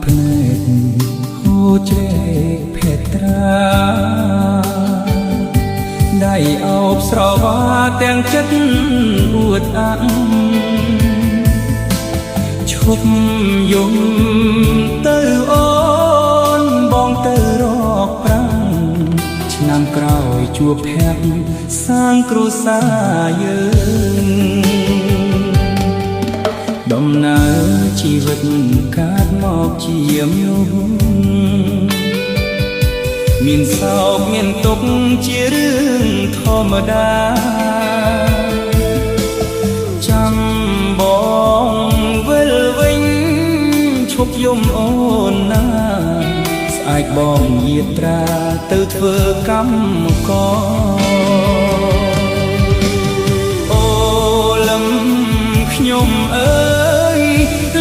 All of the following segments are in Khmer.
ភ្នែកហូរជ្រែកភេត្រាដៃអោបស្រវាទាំងចិត្តអួតអាក់ឈប់យំទៅអូនបងទៅរកប្រាំងឆ្នាំក្រោយជួបភ័ក្រសាងគ្រួសារយើងដំណើរជីវិតកាត់មកជាមនុស្សមានសោកមានទុក្ខជារឿងធម្មតាចាំបងវិលវិញឈប់យំអូនណាស្អែកបងយាត្រាទៅធ្វើកម្មករអូលំខ្ញុំអើយ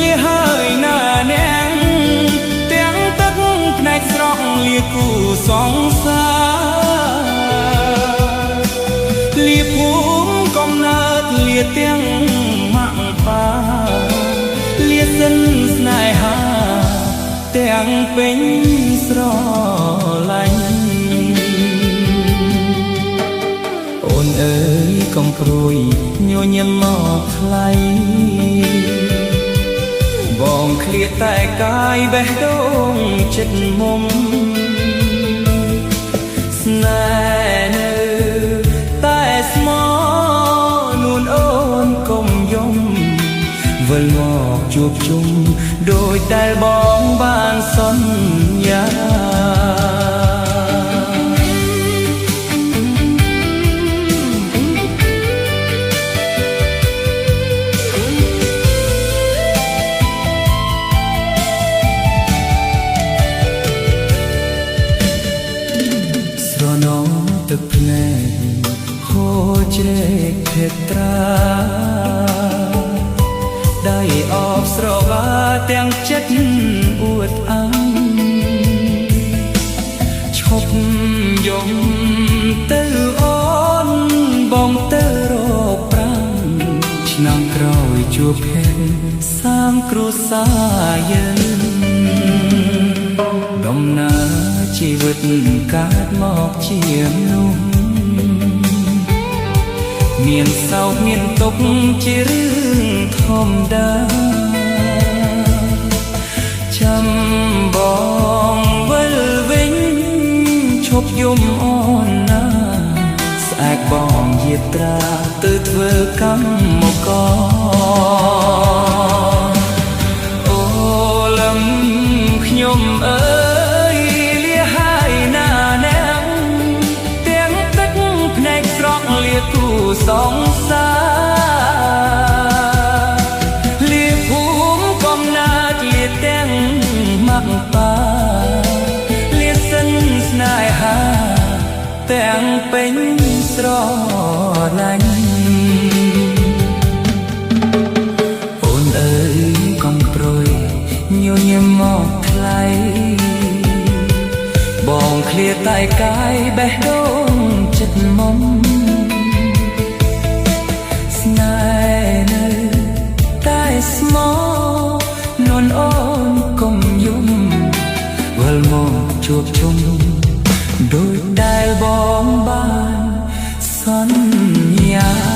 លះហើយណាអ្នកទាំងទឹកផ្នែកស្រស់លាគូសង្សារលាភូមិកំណើតលាទាំងម៉ាក់ប៉ាលាសិនស្នេហាទាំងពេញស្រឡាញ់អូនអើយកុំព្រួយញញឹមមកថ្លៃបងឃ្លាតតែកាយបេះដូងចិត្តមុំស្នេហ៍នៅតែស្មោនួនអូនកុំយំវិលមកជួបជុំដោយដែលបងបានសន្យាស្រណោទឹកភ្នែកហូរជ្រែកភេត្រាដៃអបស្រវាទាំងចិត្តអួតអាងឈប់យំទៅអូនបងទៅរកប្រាំងឆ្នាំក្រោយជួបភ័ក្រសាងគ្រួសារយើងដំណើរជីវិតកាត់មកជាមនុស្សមានសោកមានទុក្ខជារឿងធម្មតាចាំបងវិលវិញឈប់យំអូនណាស្អែកបងយាត្រាទៅធ្វើកម្មករអូលំខ្ញុំអើយលះហើយណាអ្នកទាំងទឹកភ្នែកស្រស់លាគូសង្សារលាភូមិកំណើតលាទាំងម៉ាក់ប៉ាលាសិនស្នេហាទាំងពេញស្រឡាញ់អូនអើយកុំព្រួយញញឹមមកថ្លៃបងឃ្លាតតែកាយបេះដូងចិត្តមុំស្នេហ៍នៅតែស្មោនួនអូនកុំយំវិលមកជួបជុំដោយដែលបងបានសន្យា